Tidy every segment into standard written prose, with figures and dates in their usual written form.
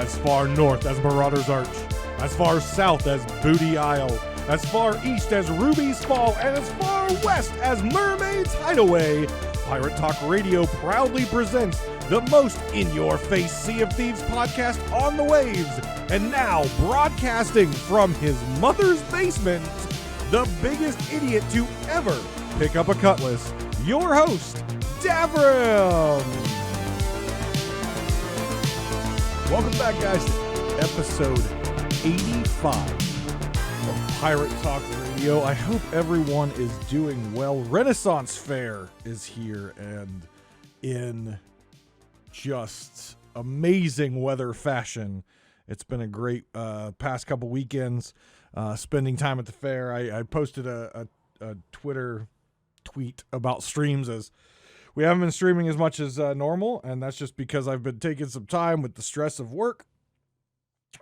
as far north as Marauder's Arch, as far south as Booty Isle, as far east as Ruby's Fall, and as far west as Mermaid's Hideaway, Pirate Talk Radio proudly presents the most in-your-face Sea of Thieves podcast on the waves. And now, broadcasting from his mother's basement, the biggest idiot to ever pick up a cutlass, your host, Davrim. Welcome back, guys, to episode 85 of Pirate Talk Radio. I hope everyone is doing well. Renaissance Fair is here, and in just amazing weather fashion, it's been a great past couple weekends spending time at the fair. I posted a Twitter tweet about streams, as we haven't been streaming as much as normal, and that's just because I've been taking some time with the stress of work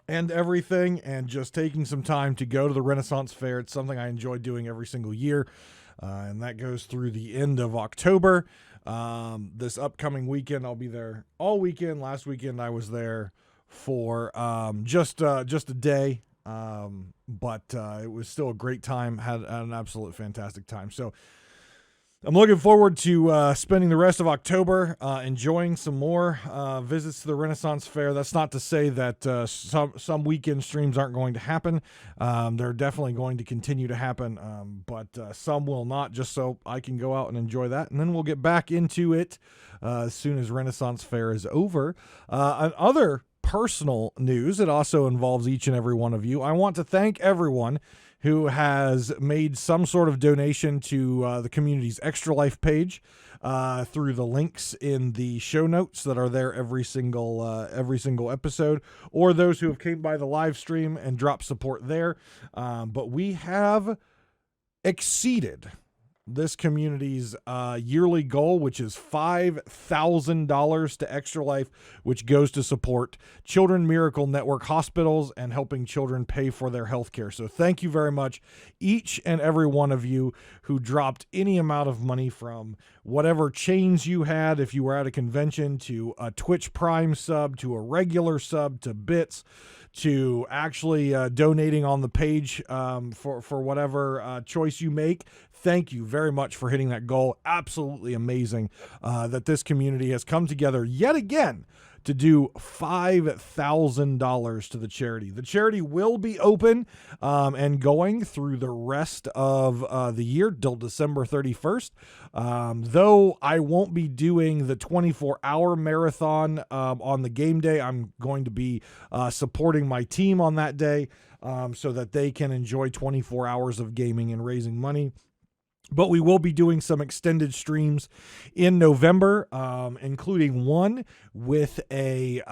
and everything, and just taking some time to go to the Renaissance Fair. It's something I enjoy doing every single year, and that goes through the end of October. This upcoming weekend, I'll be there all weekend. Last weekend, I was there for just a day, but it was still a great time. Had an absolute fantastic time. So I'm looking forward to spending the rest of October enjoying some more visits to the Renaissance Fair. That's not to say that some weekend streams aren't going to happen. They're definitely going to continue to happen, but some will not, just so I can go out and enjoy that. And then we'll get back into it as soon as Renaissance Fair is over. Other personal news, it also involves each and every one of you. I want to thank everyone who has made some sort of donation to the community's Extra Life page through the links in the show notes that are there every single episode, or those who have came by the live stream and dropped support there. But we have exceeded this community's yearly goal, which is $5,000 to Extra Life, which goes to support Children Miracle Network hospitals and helping children pay for their health care. So thank you very much, each and every one of you who dropped any amount of money, from whatever chains you had, if you were at a convention, to a Twitch Prime sub, to a regular sub, to bits, to actually donating on the page for whatever choice you make. Thank you very much for hitting that goal. Absolutely amazing that this community has come together yet again to do $5,000 to the charity. The charity will be open and going through the rest of the year till December 31st. Though I won't be doing the 24-hour marathon on the game day, I'm going to be supporting my team on that day so that they can enjoy 24 hours of gaming and raising money. But we will be doing some extended streams in November, including one with a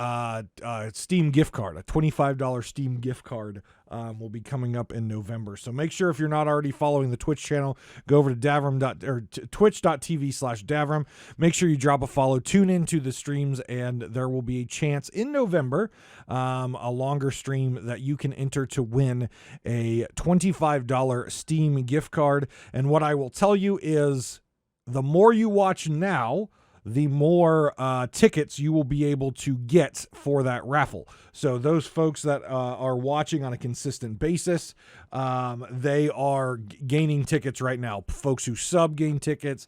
Steam gift card, a $25 Steam gift card will be coming up in November. So make sure, if you're not already following the Twitch channel, go over to twitch.tv/Davrim. Make sure you drop a follow, tune into the streams, and there will be a chance in November, a longer stream, that you can enter to win a $25 Steam gift card. And what I will tell you is, the more you watch now, the more tickets you will be able to get for that raffle. So those folks that are watching on a consistent basis, they are gaining tickets right now. Folks who sub gain tickets,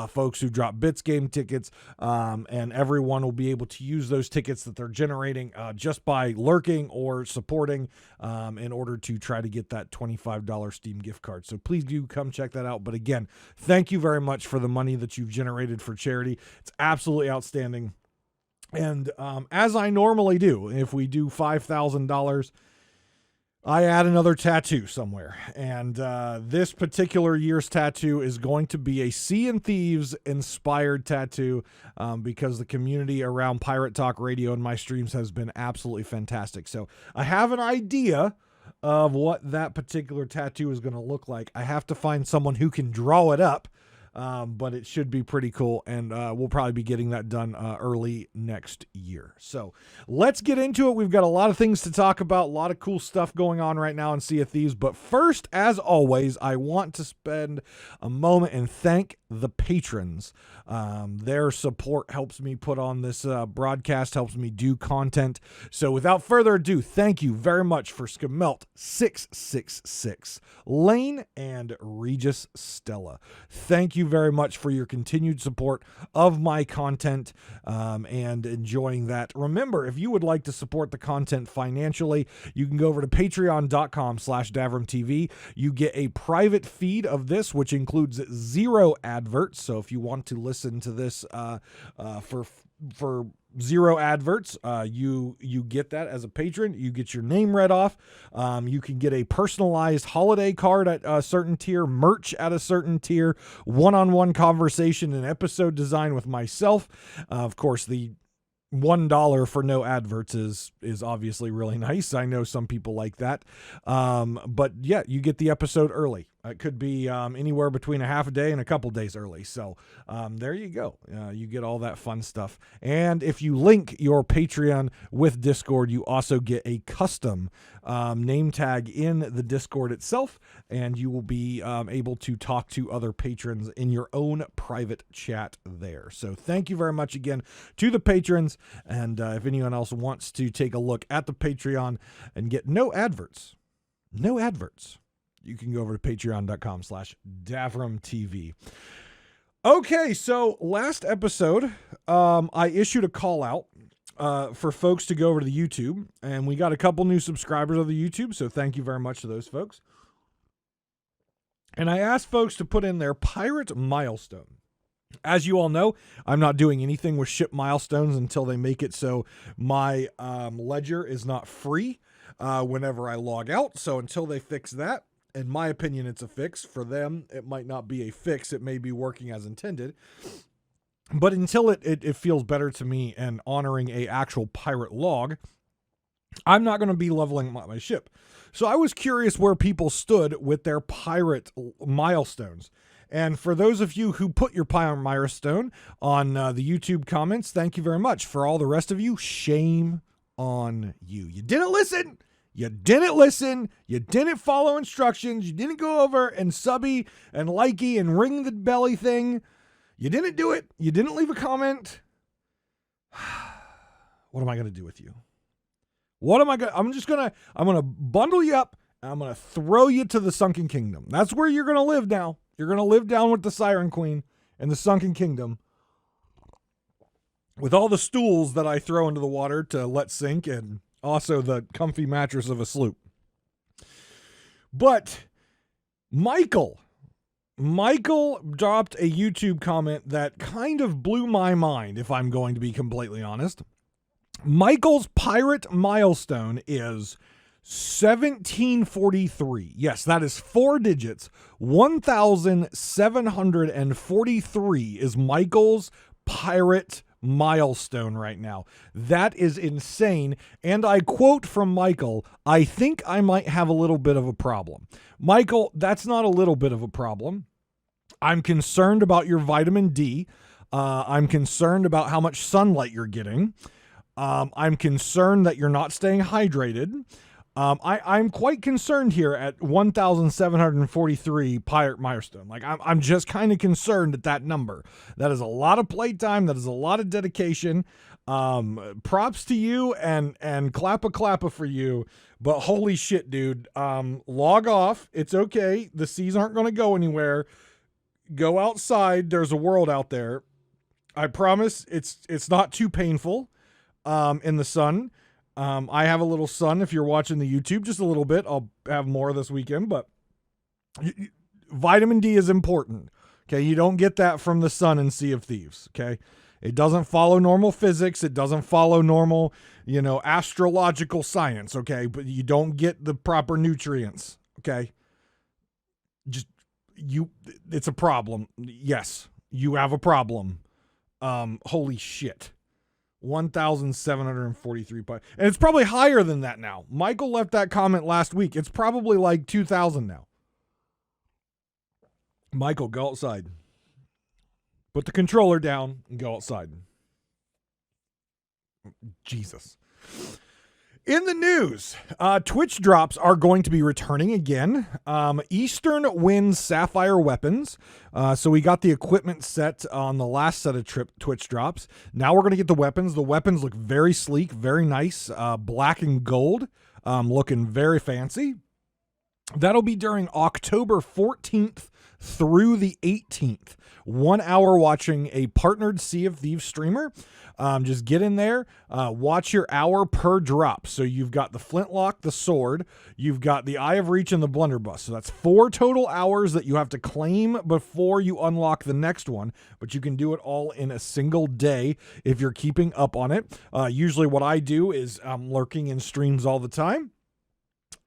folks who drop bits gain tickets, and everyone will be able to use those tickets that they're generating just by lurking or supporting in order to try to get that $25 Steam gift card. So please do come check that out. But again, thank you very much for the money that you've generated for charity. It's absolutely outstanding. And as I normally do, if we do $5,000, I add another tattoo somewhere. And this particular year's tattoo is going to be a Sea of Thieves inspired tattoo because the community around Pirate Talk Radio and my streams has been absolutely fantastic. So I have an idea of what that particular tattoo is going to look like. I have to find someone who can draw it up. but it should be pretty cool, and we'll probably be getting that done early next year. So let's get into it. We've got a lot of things to talk about, a lot of cool stuff going on right now in Sea of Thieves, but first, as always, I want to spend a moment and thank the patrons. Their support helps me put on this broadcast, helps me do content. So without further ado, thank you very much for Skimelt 666, Lane, and Regis Stella. Thank you very much for your continued support of my content and enjoying that. Remember, if you would like to support the content financially, you can go over to patreon.com/DavrimTV. You get a private feed of this, which includes 0 adverts. So if you want to listen to this for 0 adverts, you get that as a patron. You get your name read off. You can get a personalized holiday card at a certain tier, merch at a certain tier, one-on-one conversation and episode design with myself. Of course, the $1 for no adverts is obviously really nice. I know some people like that. But yeah, you get the episode early. It could be anywhere between a half a day and a couple days early. So there you go. You get all that fun stuff. And if you link your Patreon with Discord, you also get a custom name tag in the Discord itself, and you will be able to talk to other patrons in your own private chat there. So thank you very much again to the patrons. And if anyone else wants to take a look at the Patreon and get no adverts, you can go over to patreon.com/DavrimTV. Okay, so last episode, I issued a call out for folks to go over to the YouTube, and we got a couple new subscribers of the YouTube, so thank you very much to those folks. And I asked folks to put in their pirate milestone. As you all know, I'm not doing anything with ship milestones until they make it so my ledger is not free whenever I log out. So until they fix that, in my opinion, it's a fix. For them, it might not be a fix. It may be working as intended. But until it feels better to me and honoring a actual pirate log, I'm not going to be leveling my ship. So I was curious where people stood with their pirate milestones. And for those of you who put your pirate milestone on the YouTube comments, thank you very much. For all the rest of you, shame on you. You didn't listen. You didn't listen. You didn't follow instructions. You didn't go over and subby and likey and ring the belly thing. You didn't do it. You didn't leave a comment. What am I going to do with you? What am I going to... I'm going to bundle you up, and I'm going to throw you to the Sunken Kingdom. That's where you're going to live now. You're going to live down with the Siren Queen in the Sunken Kingdom with all the stools that I throw into the water to let sink, and also the comfy mattress of a sloop. But Michael dropped a YouTube comment that kind of blew my mind, if I'm going to be completely honest. Michael's pirate milestone is 1743. Yes, that is 4 digits. 1,743 is Michael's pirate milestone right now. That is insane. And I quote from Michael, I think I might have a little bit of a problem. Michael, that's not a little bit of a problem. I'm concerned about your vitamin D. I'm concerned about how much sunlight you're getting. I'm concerned that you're not staying hydrated. I'm quite concerned here at 1,743 pirate milestone. Like, I'm just kind of concerned at that number. That is a lot of playtime. That is a lot of dedication. Props to you and clappa for you. But holy shit, dude. Log off. It's okay. The seas aren't going to go anywhere. Go outside. There's a world out there. I promise it's not too painful in the sun. I have a little sun if you're watching the YouTube, just a little bit. I'll have more this weekend, but vitamin D is important. Okay. You don't get that from the sun in Sea of Thieves. Okay. It doesn't follow normal physics. It doesn't follow normal, astrological science. Okay. But you don't get the proper nutrients. Okay. It's a problem. Yes. You have a problem. Holy shit. 1,743 and it's probably higher than that now. Michael left that comment last week. It's probably like 2,000 now. Michael, go outside. Put the controller down and go outside. Jesus. In the news, Twitch drops are going to be returning again. Eastern wins Sapphire Weapons. So we got the equipment set on the last set of Twitch drops. Now we're going to get the weapons. The weapons look very sleek, very nice, black and gold, looking very fancy. That'll be during October 14th through the 18th. 1 hour watching a partnered Sea of Thieves streamer. Just get in there, watch your hour per drop. So you've got the flintlock, the sword, you've got the Eye of Reach, and the blunderbuss. So that's 4 total hours that you have to claim before you unlock the next one, but you can do it all in a single day if you're keeping up on it. Usually what I do is I'm lurking in streams all the time,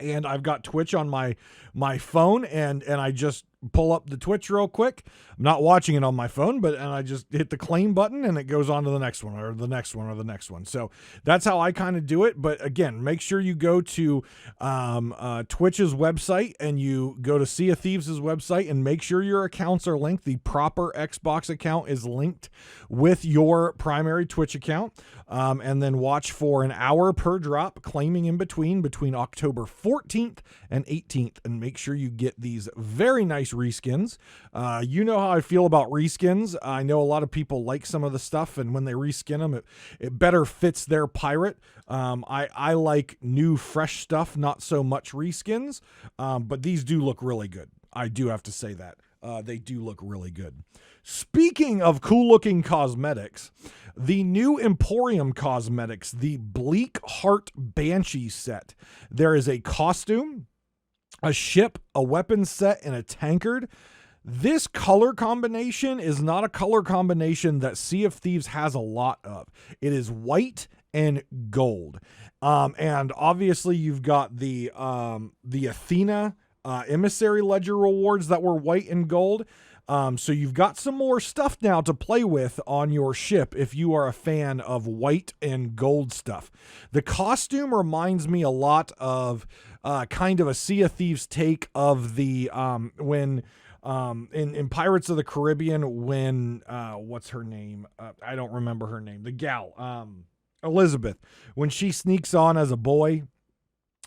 and I've got Twitch on my phone, and I just pull up the Twitch real quick. I'm not watching it on my phone, and I just hit the claim button and it goes on to the next one or the next one or the next one. So that's how I kind of do it. But again, make sure you go to Twitch's website and you go to Sea of Thieves' website and make sure your accounts are linked. The proper Xbox account is linked with your primary Twitch account. And then watch for an hour per drop, claiming in between October 14th and 18th, and make sure you get these very nice reskins. You know how I feel about reskins. I know a lot of people like some of the stuff, and when they reskin them, it better fits their pirate. I like new, fresh stuff, not so much reskins, but these do look really good. I do have to say that. They do look really good. Speaking of cool-looking cosmetics, the new Emporium Cosmetics, the Bleak Heart Banshee set. There is a costume, a ship, a weapon set, and a tankard. This color combination is not a color combination that Sea of Thieves has a lot of. It is white and gold. And obviously you've got the Athena emissary ledger rewards that were white and gold. So you've got some more stuff now to play with on your ship if you are a fan of white and gold stuff. The costume reminds me a lot of kind of a Sea of Thieves take of the when in Pirates of the Caribbean when what's her name? I don't remember her name. The gal, Elizabeth, when she sneaks on as a boy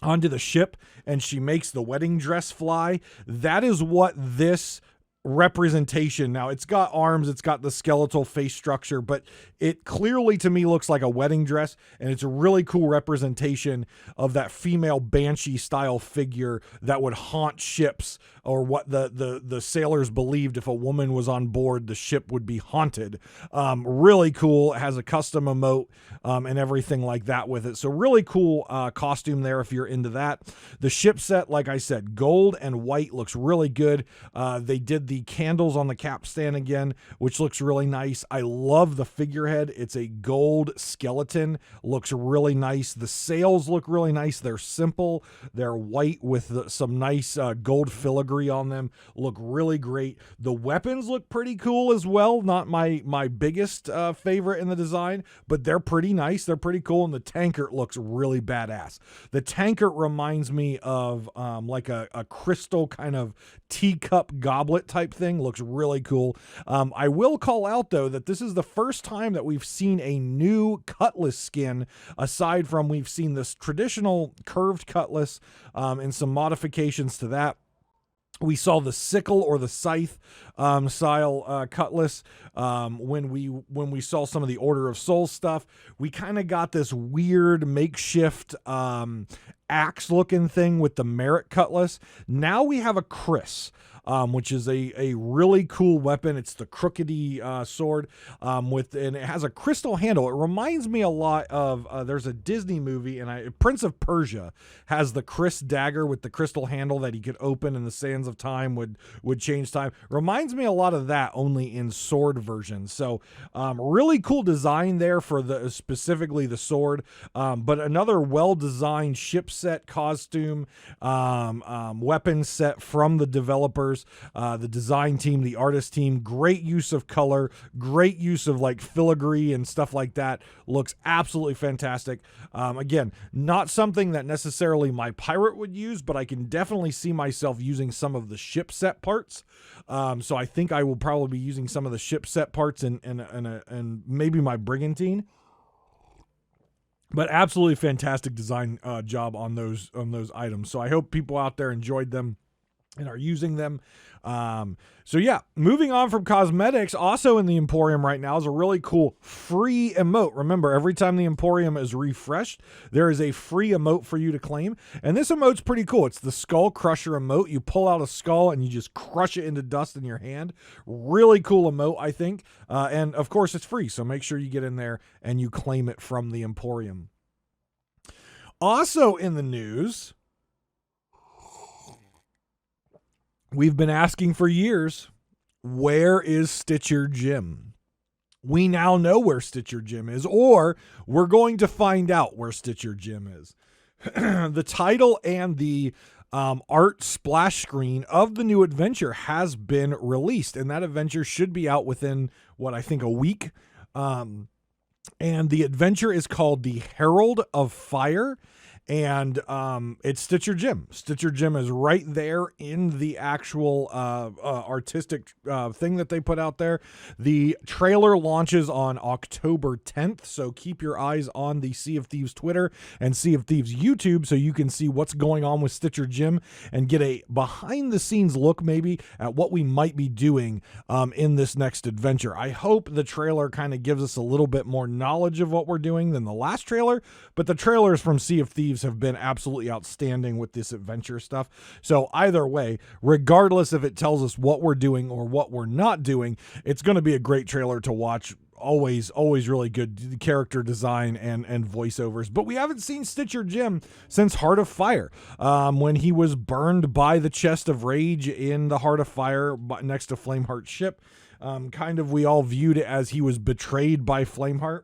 onto the ship and she makes the wedding dress fly. That is what this representation. Now it's got arms, it's got the skeletal face structure, but it clearly to me looks like a wedding dress, and it's a really cool representation of that female banshee style figure that would haunt ships, or what the sailors believed if a woman was on board, the ship would be haunted. Really cool. It has a custom emote and everything like that with it. So really cool costume there if you're into that. The ship set, like I said, gold and white, looks really good. They did the candles on the capstan again, which looks really nice. I love the figurehead. It's a gold skeleton, looks really nice. The sails look really nice. They're simple. They're white with some nice gold filigree on them. Look really great. The weapons look pretty cool as well. Not my biggest favorite in the design, but they're pretty nice. They're pretty cool. And the tankard looks really badass. The tankard reminds me of like a crystal kind of teacup goblet type thing. Looks really cool. I will call out though that this is the first time that we've seen a new Cutlass Skin, aside from we've seen this traditional curved Cutlass and some modifications to that. We saw the sickle or the scythe style cutlass when we saw some of the Order of Souls stuff. We kind of got this weird makeshift axe looking thing with the Merit cutlass. Now we have a Chris, which is a really cool weapon. It's the crookedy sword and it has a crystal handle. It reminds me a lot of there's a Disney movie, and Prince of Persia has the Chris dagger with the crystal handle that he could open, and the sands of time would change time. Reminds me a lot of that, only in sword version. So really cool design there for specifically the sword, but another well-designed ship set, costume, weapon set from the developers. voiceovers, the design team, the artist team, great use of color, great use of like filigree and stuff like that. Looks absolutely fantastic. Again, not something that necessarily my pirate would use, but I can definitely see myself using some of the ship set parts. So I think I will probably be using some of the ship set parts and maybe my brigantine. But absolutely fantastic design job on those items. So I hope people out there enjoyed them and are using them. So yeah, moving on from cosmetics, also in the Emporium right now is a really cool free emote. Remember, every time the Emporium is refreshed, there is a free emote for you to claim. And this emote's pretty cool. It's the Skull Crusher emote. You pull out a skull and you just crush it into dust in your hand. Really cool emote, I think. And of course, it's free. So make sure you get in there and you claim it from the Emporium. Also in the news, we've been asking for years, where is Stitcher Jim? We now know where Stitcher Jim is, or we're going to find out where Stitcher Jim is. The title and the art splash screen of the new adventure has been released, and that adventure should be out within, I think a week. And the adventure is called the Herald of Fire. And it's Stitcher Jim. Stitcher Jim is right there in the actual artistic thing that they put out there. The trailer launches on October 10th, so keep your eyes on the Sea of Thieves Twitter and Sea of Thieves YouTube so you can see what's going on with Stitcher Jim and get a behind-the-scenes look maybe at what we might be doing in this next adventure. I hope the trailer kind of gives us a little bit more knowledge of what we're doing than the last trailer, but the trailers from Sea of Thieves have been absolutely outstanding with this adventure stuff. So either way, regardless if it tells us what we're doing or what we're not doing, it's going to be a great trailer to watch. Always really good character design and voiceovers. But we haven't seen Stitcher Jim since Heart of Fire, when he was burned by the Chest of Rage in the Heart of Fire next to Flameheart's ship. We all viewed it as he was betrayed by Flameheart.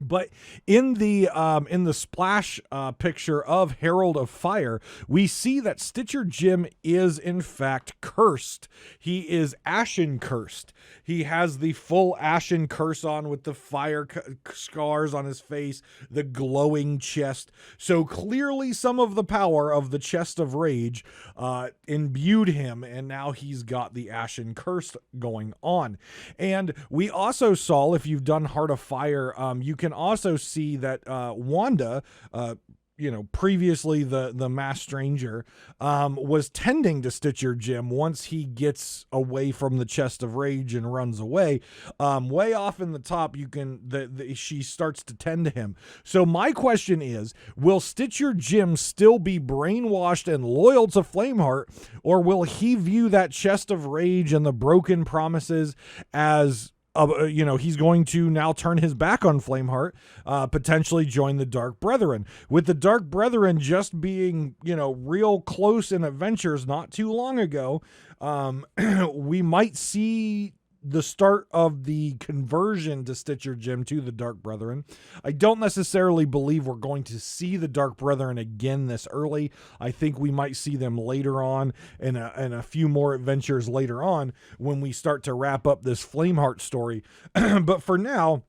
But in the splash picture of Herald of Fire, we see that Stitcher Jim is in fact cursed. He is ashen cursed. He has the full ashen curse on with the fire scars on his face, the glowing chest. So clearly some of the power of the Chest of Rage imbued him, and now he's got the ashen curse going on. And we also saw, if you've done Heart of Fire, you can also see that Wanda, previously the Masked Stranger, was tending to Stitcher Jim once he gets away from the Chest of Rage and runs away. Way off in the top, she starts to tend to him. So my question is, will Stitcher Jim still be brainwashed and loyal to Flameheart, or will he view that Chest of Rage and the broken promises as he's going to now turn his back on Flameheart, potentially join the Dark Brethren. With the Dark Brethren just being, real close in adventures not too long ago, we might see the start of the conversion to Stitcher Jim to the Dark Brethren. I don't necessarily believe we're going to see the Dark Brethren again this early. I think we might see them later on in a few more adventures later on when we start to wrap up this Flameheart story. But for now,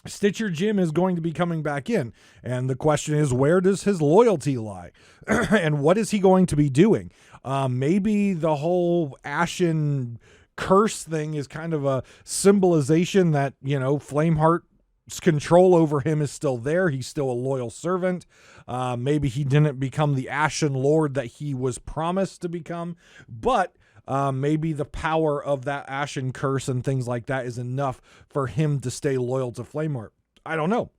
Stitcher Jim is going to be coming back in. And the question is, where does his loyalty lie? And what is he going to be doing? Maybe the whole ashen curse thing is kind of a symbolization that, Flameheart's control over him is still there. He's still a loyal servant. Maybe he didn't become the Ashen Lord that he was promised to become, but maybe the power of that Ashen curse and things like that is enough for him to stay loyal to Flameheart. I don't know.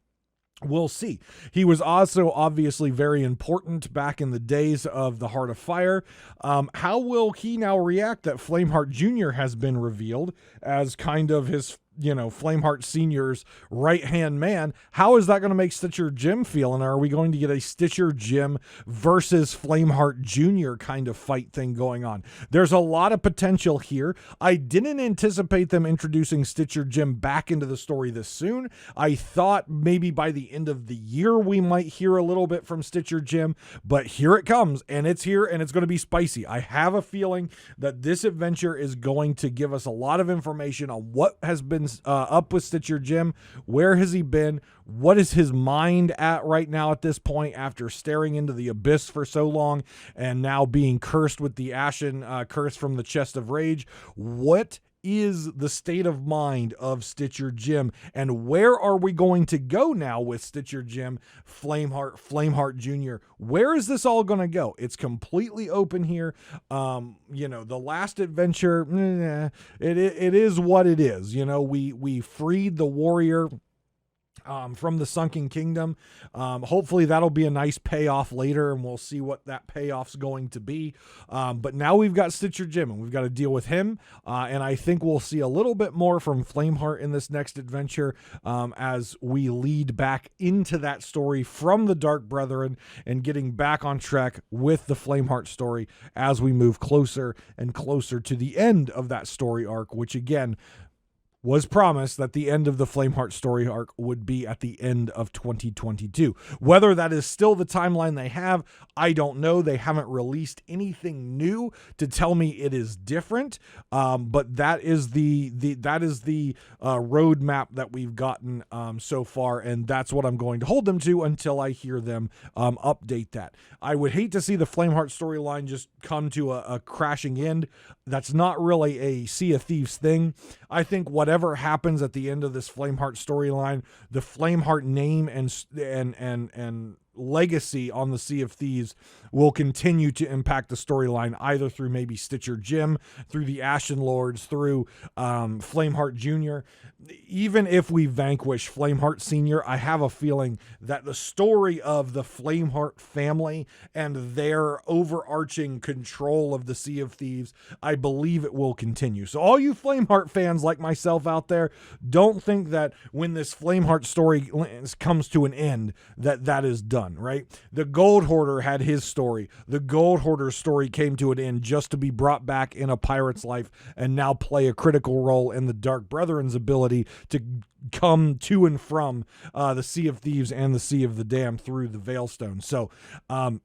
We'll see. He was also obviously very important back in the days of the Heart of Fire. How will he now react that Flameheart Jr. has been revealed as kind of his Flameheart Senior's right-hand man, how is that going to make Stitcher Jim feel? And are we going to get a Stitcher Jim versus Flameheart Jr. kind of fight thing going on? There's a lot of potential here. I didn't anticipate them introducing Stitcher Jim back into the story this soon. I thought maybe by the end of the year we might hear a little bit from Stitcher Jim, but here it comes, and it's here, and it's going to be spicy. I have a feeling that this adventure is going to give us a lot of information on what has been up with Stitcher Jim. Where has he been? What is his mind at right now at this point after staring into the abyss for so long and now being cursed with the ashen curse from the Chest of Rage? What is the state of mind of Stitcher Jim, and where are we going to go now with Stitcher Jim, Flameheart Jr.? Where is this all going to go? It's completely open here. The last adventure, it is what it is. We freed the warrior from the Sunken Kingdom. Hopefully that'll be a nice payoff later, and we'll see what that payoff's going to be. But now we've got Stitcher Jim, and we've got to deal with him. And I think we'll see a little bit more from Flameheart in this next adventure as we lead back into that story from the Dark Brethren and getting back on track with the Flameheart story as we move closer and closer to the end of that story arc, which again, was promised that the end of the Flameheart story arc would be at the end of 2022. Whether that is still the timeline they have, I don't know. They haven't released anything new to tell me it is different. But that is the roadmap that we've gotten so far, and that's what I'm going to hold them to until I hear them update that. I would hate to see the Flameheart storyline just come to a crashing end. That's not really a Sea of Thieves thing. I think whatever happens at the end of this Flameheart storyline, the Flameheart name and legacy on the Sea of Thieves will continue to impact the storyline, either through maybe Stitcher Jim, through the Ashen Lords, through Flameheart Jr. Even if we vanquish Flameheart Senior, I have a feeling that the story of the Flameheart family and their overarching control of the Sea of Thieves, I believe it will continue. So all you Flameheart fans like myself out there, don't think that when this Flameheart story comes to an end, that is done, right? The Gold Hoarder had his story. The Gold Hoarder story came to an end just to be brought back in a pirate's life and now play a critical role in the Dark Brethren's ability to come to and from the Sea of Thieves and the Sea of the Damned through the Veilstone. So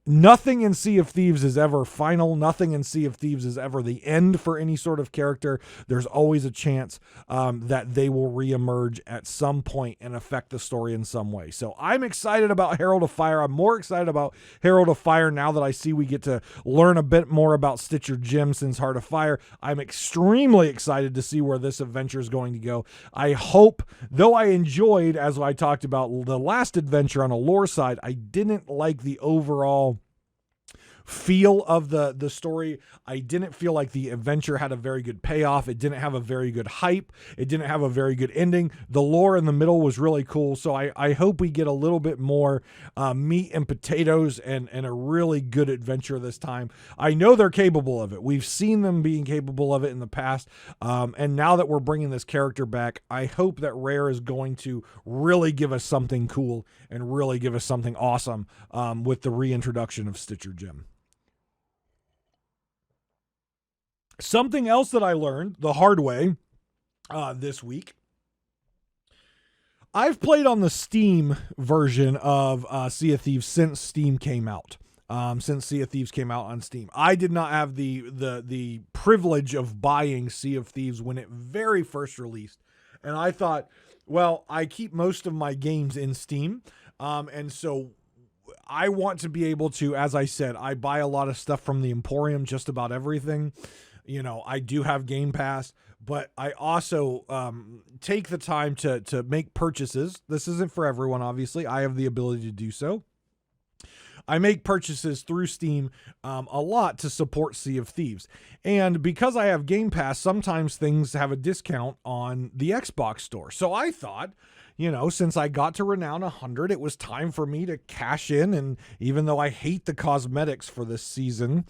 nothing in Sea of Thieves is ever final. Nothing in Sea of Thieves is ever the end for any sort of character. There's always a chance that they will reemerge at some point and affect the story in some way. So I'm excited about Herald of Fire. I'm more excited about Herald of Fire now that I see we get to learn a bit more about Stitcher Jim since Heart of Fire. I'm extremely excited to see where this adventure is going to go. I hope, though I enjoyed, as I talked about the last adventure on a lore side, I didn't like the overall feel of the story. I didn't feel like the adventure had a very good payoff. It didn't have a very good hype. It didn't have a very good ending. The lore in the middle was really cool. So I hope we get a little bit more meat and potatoes and a really good adventure this time. I know they're capable of it. We've seen them being capable of it in the past. And now that we're bringing this character back, I hope that Rare is going to really give us something cool and really give us something awesome with the reintroduction of Stitcher Jim. Something else that I learned the hard way this week. I've played on the Steam version of Sea of Thieves since Steam came out. Since Sea of Thieves came out on Steam, I did not have the privilege of buying Sea of Thieves when it very first released, and I thought, well, I keep most of my games in Steam, and so I want to be able to, as I said, I buy a lot of stuff from the Emporium, just about everything. I do have Game Pass, but I also take the time to make purchases. This isn't for everyone, obviously. I have the ability to do so. I make purchases through Steam a lot to support Sea of Thieves. And because I have Game Pass, sometimes things have a discount on the Xbox store. So I thought, since I got to Renown 100, it was time for me to cash in. And even though I hate the cosmetics for this season,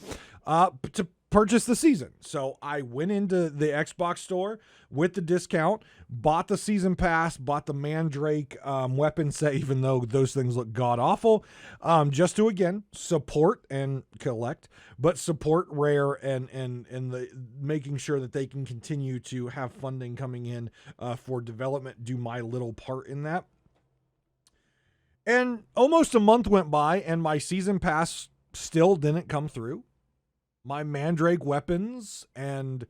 to purchase the season. So I went into the Xbox store with the discount, bought the season pass, bought the Mandrake weapon set, even though those things look god awful, just to again support and collect, but support Rare and the making sure that they can continue to have funding coming in for development, do my little part in that. And almost a month went by and my season pass still didn't come through. My Mandrake weapons and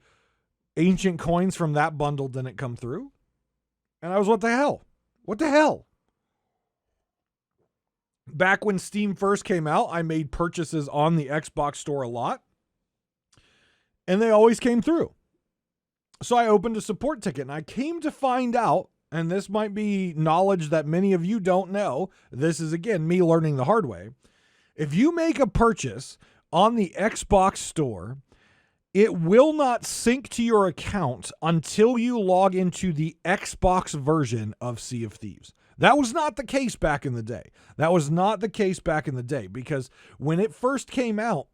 ancient coins from that bundle didn't come through. And I was, what the hell? What the hell? Back when Steam first came out, I made purchases on the Xbox store a lot. And they always came through. So I opened a support ticket and I came to find out, and this might be knowledge that many of you don't know. This is, again, me learning the hard way. If you make a purchase on the Xbox store, it will not sync to your account until you log into the Xbox version of Sea of Thieves. That was not the case back in the day. Because when it first came out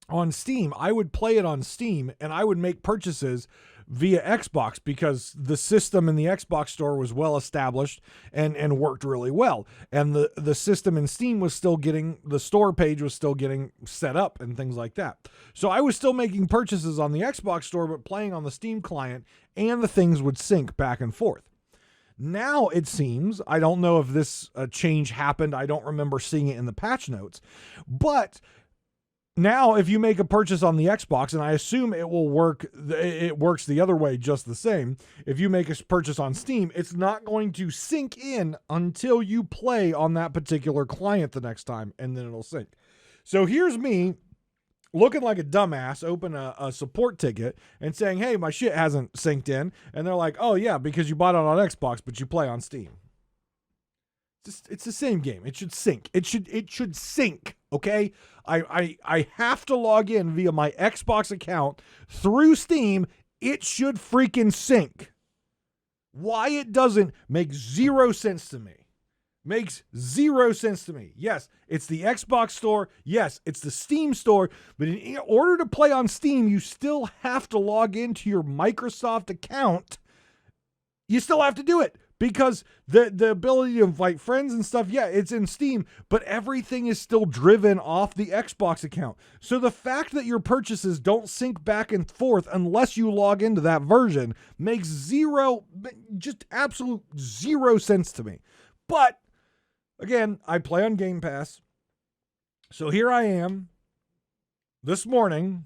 on Steam, I would play it on Steam and I would make purchases via Xbox because the system in the Xbox store was well established and worked really well. And the system in Steam was still getting, the store page was still getting set up and things like that. So I was still making purchases on the Xbox store, but playing on the Steam client, and the things would sync back and forth. Now it seems, I don't know if this change happened. I don't remember seeing it in the patch notes, but now, if you make a purchase on the Xbox, and I assume it will work, it works the other way just the same. If you make a purchase on Steam, it's not going to sync in until you play on that particular client the next time, and then it'll sync. So here's me looking like a dumbass, open a support ticket and saying, hey, my shit hasn't synced in. And they're like, oh yeah, because you bought it on Xbox, but you play on Steam. It's the same game. It should sync. It should sync. Okay. I have to log in via my Xbox account through Steam. It should freaking sync. Why it doesn't make zero sense to me. Makes zero sense to me. Yes, it's the Xbox store. Yes, it's the Steam store. But in order to play on Steam, you still have to log into your Microsoft account. You still have to do it. Because the ability to invite friends and stuff, yeah, it's in Steam, but everything is still driven off the Xbox account. So the fact that your purchases don't sync back and forth unless you log into that version makes just absolute zero sense to me. But, again, I play on Game Pass. So here I am, this morning,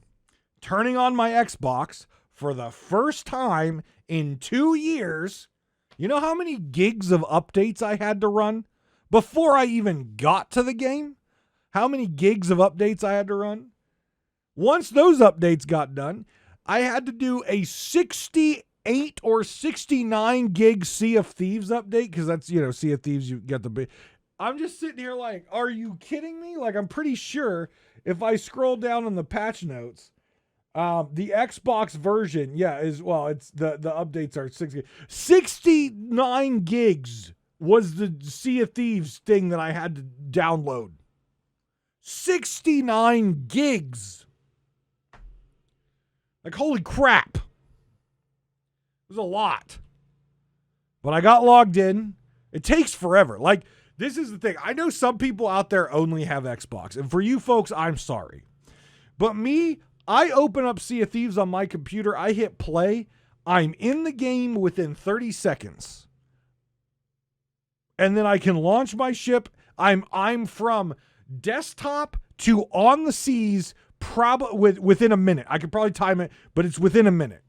turning on my Xbox for the first time in 2 years. You know how many gigs of updates I had to run before I even got to the game? How many gigs of updates I had to run? Once those updates got done, I had to do a 68 or 69 gig Sea of Thieves update because that's, Sea of Thieves, you get the big. I'm just sitting here like, are you kidding me? Like, I'm pretty sure if I scroll down on the patch notes, the Xbox version, it's the updates are 69 gigs was the Sea of Thieves thing that I had to download. 69 gigs. Like, holy crap. It was a lot. But I got logged in. It takes forever. Like, this is the thing. I know some people out there only have Xbox. And for you folks, I'm sorry. But me, I open up Sea of Thieves on my computer. I hit play. I'm in the game within 30 seconds. And then I can launch my ship. I'm from desktop to on the seas probably within a minute. I could probably time it, but it's within a minute.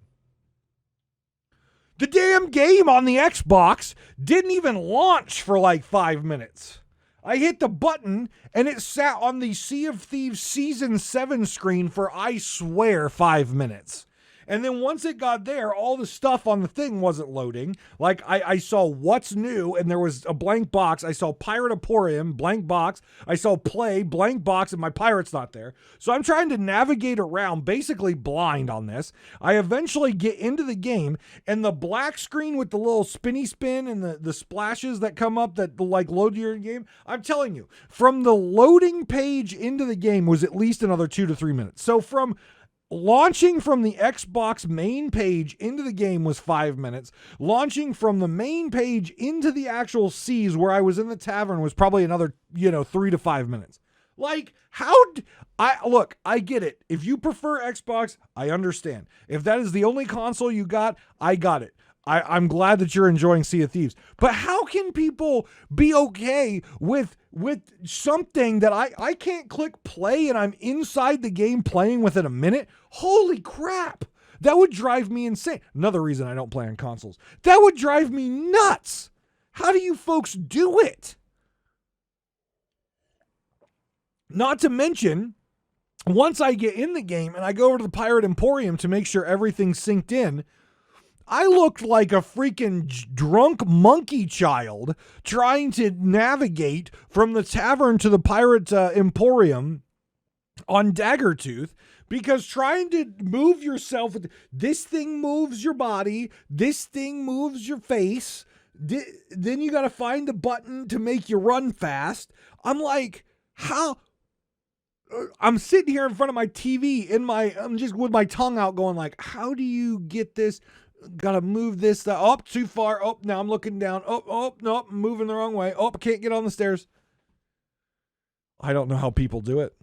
The damn game on the Xbox didn't even launch for like 5 minutes. I hit the button and it sat on the Sea of Thieves Season 7 screen for, I swear, 5 minutes. And then once it got there, all the stuff on the thing wasn't loading. Like, I saw what's new, and there was a blank box. I saw Pirate Emporium, blank box. I saw play, blank box, and my pirate's not there. So I'm trying to navigate around, basically blind on this. I eventually get into the game, and the black screen with the little spinny spin and the splashes that come up that, like, load your game, I'm telling you, from the loading page into the game was at least another 2 to 3 minutes. So from Launching from the Xbox main page into the game was 5 minutes. Launching from the main page into the actual seas where I was in the tavern was probably another, 3 to 5 minutes. Like, I get it. If you prefer Xbox, I understand. If that is the only console you got, I got it. I'm glad that you're enjoying Sea of Thieves. But how can people be okay with something that I can't click play and I'm inside the game playing within a minute? Holy crap. That would drive me insane. Another reason I don't play on consoles. That would drive me nuts. How do you folks do it? Not to mention, once I get in the game and I go over to the Pirate Emporium to make sure everything's synced in, I looked like a freaking drunk monkey child trying to navigate from the tavern to the Pirate Emporium on Daggertooth, because trying to move yourself, this thing moves your body, this thing moves your face, then you got to find the button to make you run fast. I'm like, how? I'm sitting here in front of my TV I'm just with my tongue out going like, how do you get this? Gotta move this up too far. Oh, now I'm looking down. Oh, no, I'm moving the wrong way. Oh, I can't get on the stairs. I don't know how people do it.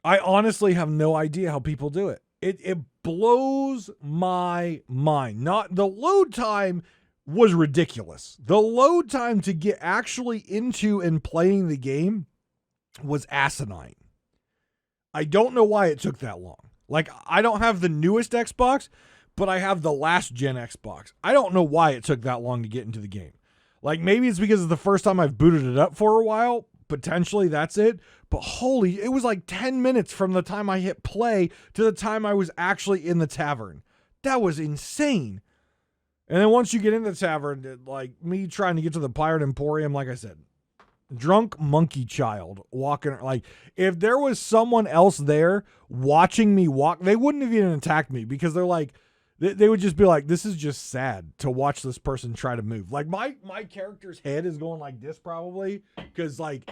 I honestly have no idea how people do it. It blows my mind. Not the load time was ridiculous. The load time to get actually into and playing the game was asinine. I don't know why it took that long. Like, I don't have the newest Xbox, but I have the last gen Xbox. I don't know why it took that long to get into the game. Like, maybe it's because it's the first time I've booted it up for a while. Potentially that's it. But it was like 10 minutes from the time I hit play to the time I was actually in the tavern. That was insane. And then once you get in the tavern, like me trying to get to the Pirate Emporium, like I said, drunk monkey child walking. Like, if there was someone else there watching me walk, they wouldn't have even attacked me, because they're like, they would just be like, this is just sad to watch this person try to move. Like, my character's head is going like this probably, because I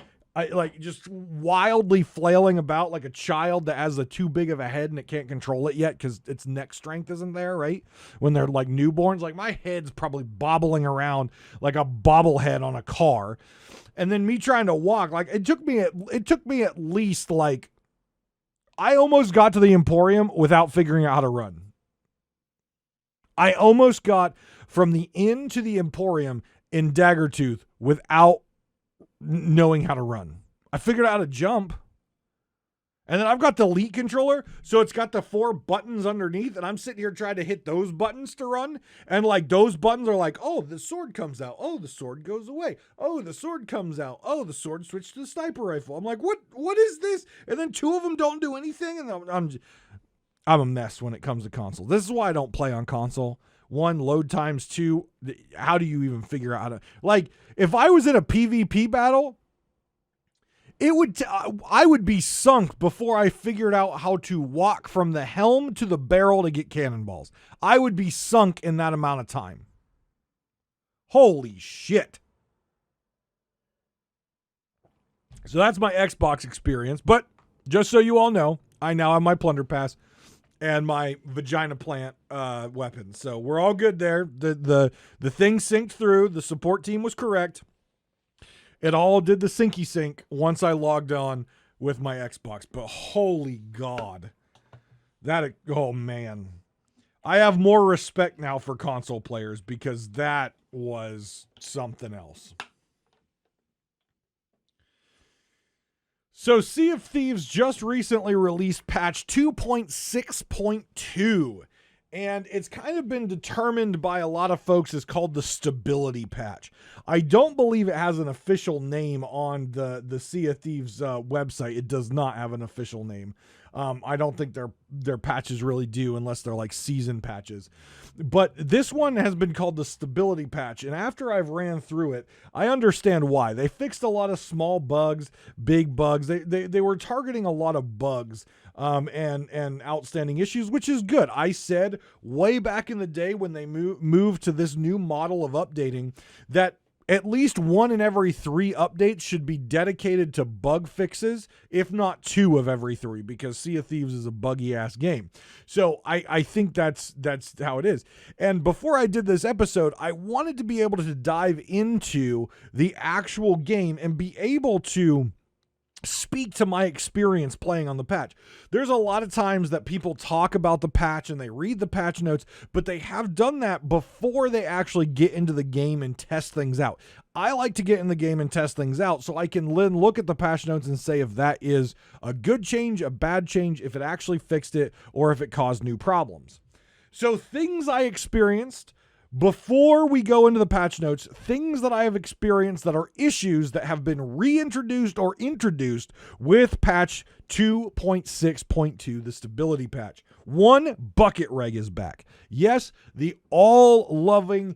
just wildly flailing about like a child that has too big of a head and it can't control it yet because its neck strength isn't there, right? When they're like newborns, like my head's probably bobbling around like a bobblehead on a car. And then me trying to walk, like it took me at least, like, I almost got to the Emporium without figuring out how to run. I almost got from the inn to the Emporium in Daggertooth without knowing how to run. I figured out how to jump. And then I've got the Elite controller, so it's got the 4 buttons underneath, and I'm sitting here trying to hit those buttons to run, and like those buttons are like, oh, the sword comes out. Oh, the sword goes away. Oh, the sword comes out. Oh, the sword switched to the sniper rifle. I'm like, what is this? And then 2 of them don't do anything, and I'm a mess when it comes to console. This is why I don't play on console. 1, load times. 2, how do you even figure out how to, like, if I was in a PvP battle, I would be sunk before I figured out how to walk from the helm to the barrel to get cannonballs. I would be sunk in that amount of time. Holy shit. So that's my Xbox experience. But just so you all know, I now have my plunder pass and my vagina plant weapons. So we're all good there. The thing synced through. The support team was correct. It all did the syncy sync once I logged on with my Xbox. But holy God. Oh man. I have more respect now for console players because that was something else. So Sea of Thieves just recently released patch 2.6.2. And it's kind of been determined by a lot of folks as called the stability patch. I don't believe it has an official name on the Sea of Thieves website. It does not have an official name. I don't think their patches really do unless they're like season patches. But this one has been called the stability patch. And after I've ran through it, I understand why. They fixed a lot of small bugs, big bugs. They were targeting a lot of bugs and outstanding issues, which is good. I said way back in the day when they moved to this new model of updating that at least 1 in every 3 updates should be dedicated to bug fixes, if not 2 of every 3, because Sea of Thieves is a buggy ass game. So I think that's how it is. And before I did this episode, I wanted to be able to dive into the actual game and be able to speak to my experience playing on the patch. There's a lot of times that people talk about the patch and they read the patch notes, but they have done that before they actually get into the game and test things out. I like to get in the game and test things out so I can then look at the patch notes and say if that is a good change, a bad change, if it actually fixed it, or if it caused new problems. So things I experienced before we go into the patch notes, things that I have experienced that are issues that have been reintroduced or introduced with patch 2.6.2, the stability patch. 1, bucket reg is back. Yes, the all-loving,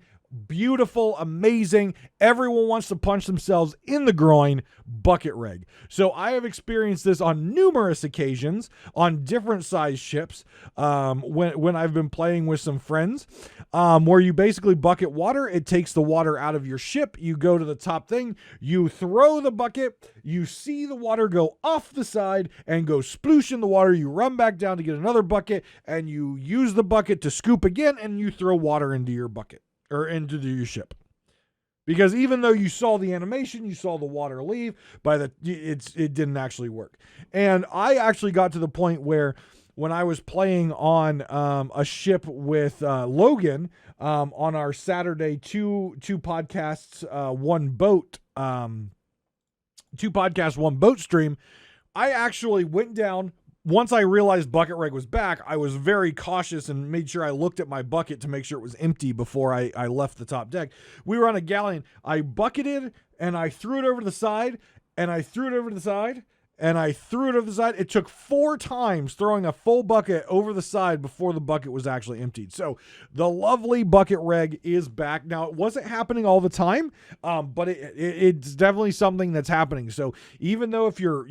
beautiful, amazing, everyone wants to punch themselves in the groin bucket reg. So I have experienced this on numerous occasions on different size ships when I've been playing with some friends, where you basically bucket water. It takes the water out of your ship. You go to the top thing, you throw the bucket, you see the water go off the side and go sploosh in the water. You run back down to get another bucket and you use the bucket to scoop again, and you throw water into your bucket or into your ship. Because even though you saw the animation, you saw the water leave, it didn't actually work. And I actually got to the point where when I was playing on a ship with Logan on our Saturday two podcasts, one boat, 2 podcasts, 1 boat stream, I actually went down. Once I realized bucket reg was back, I was very cautious and made sure I looked at my bucket to make sure it was empty before I left the top deck. We were on a galleon. I bucketed and I threw it over to the side, and I threw it over to the side, and I threw it over the side. It took 4 times throwing a full bucket over the side before the bucket was actually emptied. So the lovely bucket reg is back. Now, it wasn't happening all the time, but it's definitely something that's happening. So even though if you're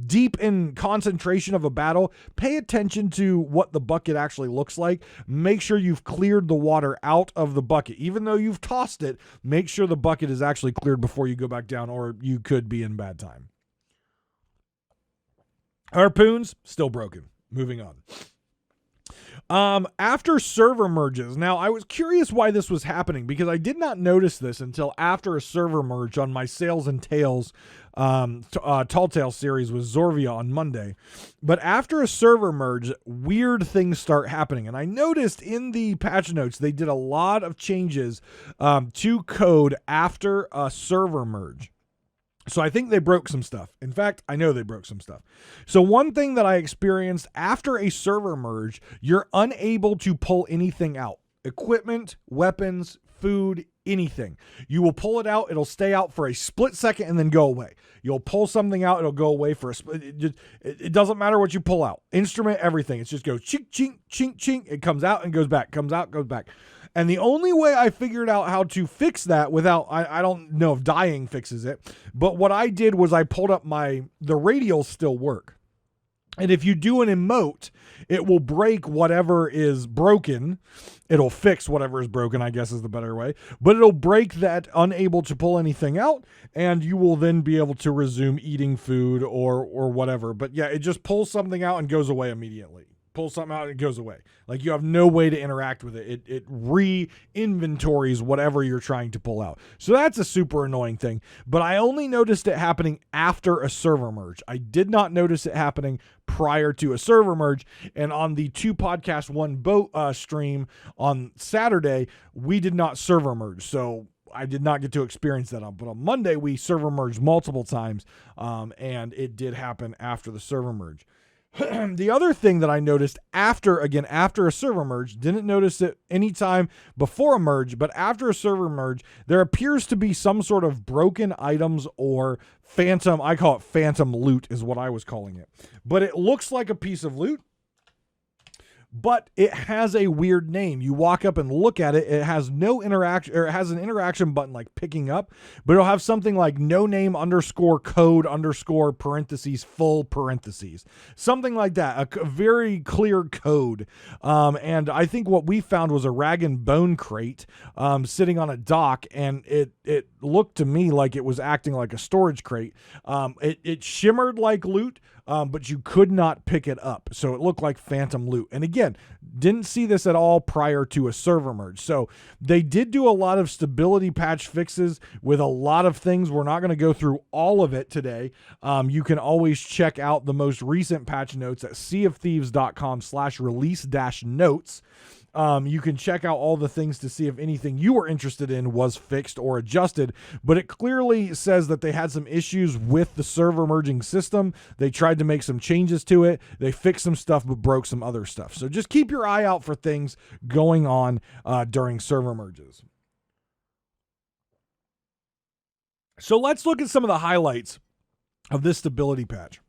deep in concentration of a battle, pay attention to what the bucket actually looks like. Make sure you've cleared the water out of the bucket. Even though you've tossed it, make sure the bucket is actually cleared before you go back down, or you could be in bad time. Harpoons, still broken. Moving on. After server merges, now I was curious why this was happening because I did not notice this until after a server merge on my Sails and Tails Tall Tale series with Zorvia on Monday. But after a server merge, weird things start happening. And I noticed in the patch notes, they did a lot of changes to code after a server merge. So I think they broke some stuff. In fact, I know they broke some stuff. So one thing that I experienced after a server merge, you're unable to pull anything out. Equipment, weapons, food, anything. You will pull it out. It'll stay out for a split second and then go away. You'll pull something out. It'll go away for a split. It doesn't matter what you pull out. Instrument, everything. It just goes chink, chink, chink, chink. It comes out and goes back. Comes out, goes back. And the only way I figured out how to fix that without, I don't know if dying fixes it, but what I did was I pulled up the radials still work. And if you do an emote, it will break whatever is broken. It'll fix whatever is broken, I guess is the better way. But it'll break that unable to pull anything out, and you will then be able to resume eating food or whatever. But yeah, it just pulls something out and goes away immediately. Pull something out and it goes away. Like you have no way to interact with it. It re-inventories whatever you're trying to pull out. So that's a super annoying thing. But I only noticed it happening after a server merge. I did not notice it happening prior to a server merge. And on the 2 podcast 1 boat stream on Saturday, we did not server merge. So I did not get to experience that but on Monday we server merged multiple times, and it did happen after the server merge. The other thing that I noticed after a server merge, didn't notice it anytime before a merge, but after a server merge, there appears to be some sort of broken items or phantom, I call it phantom loot is what I was calling it. But it looks like a piece of loot. but it has a weird name. You walk up and look at it. It has no interaction, or it has an interaction button like picking up, but it'll have something like no name _ code _ parentheses full parentheses, something like that. A very clear code. And I think what we found was a rag and bone crate sitting on a dock, and it looked to me like it was acting like a storage crate. It shimmered like loot, but you could not pick it up. So it looked like phantom loot. And again, didn't see this at all prior to a server merge. So they did do a lot of stability patch fixes with a lot of things. We're not going to go through all of it today. You can always check out the most recent patch notes at seaofthieves.com/release-notes. You can check out all the things to see if anything you were interested in was fixed or adjusted, but it clearly says that they had some issues with the server merging system. They tried to make some changes to it. They fixed some stuff, but broke some other stuff. So just keep your eye out for things going on during server merges. So let's look at some of the highlights of this stability patch.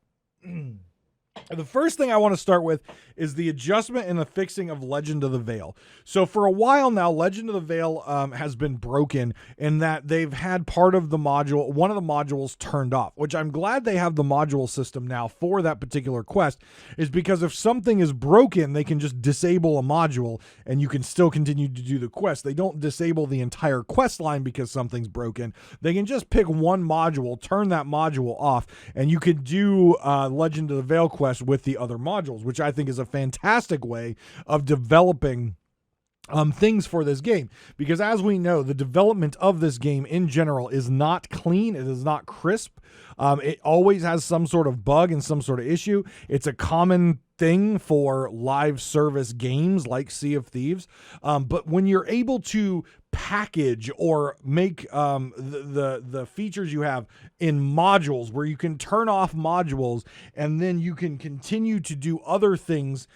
The first thing I want to start with is the adjustment and the fixing of Legend of the Veil. So for a while now, Legend of the Veil has been broken in that they've had part of the module, one of the modules turned off, which I'm glad they have the module system now for that particular quest, is because if something is broken, they can just disable a module and you can still continue to do the quest. They don't disable the entire quest line because something's broken. They can just pick one module, turn that module off, and you can do Legend of the Veil quest with the other modules, which I think is a fantastic way of developing things for this game, because as we know, the development of this game in general is not clean. It is not crisp. It always has some sort of bug and some sort of issue. It's a common thing for live service games like Sea of Thieves. But when you're able to package or make the features you have in modules, where you can turn off modules and then you can continue to do other things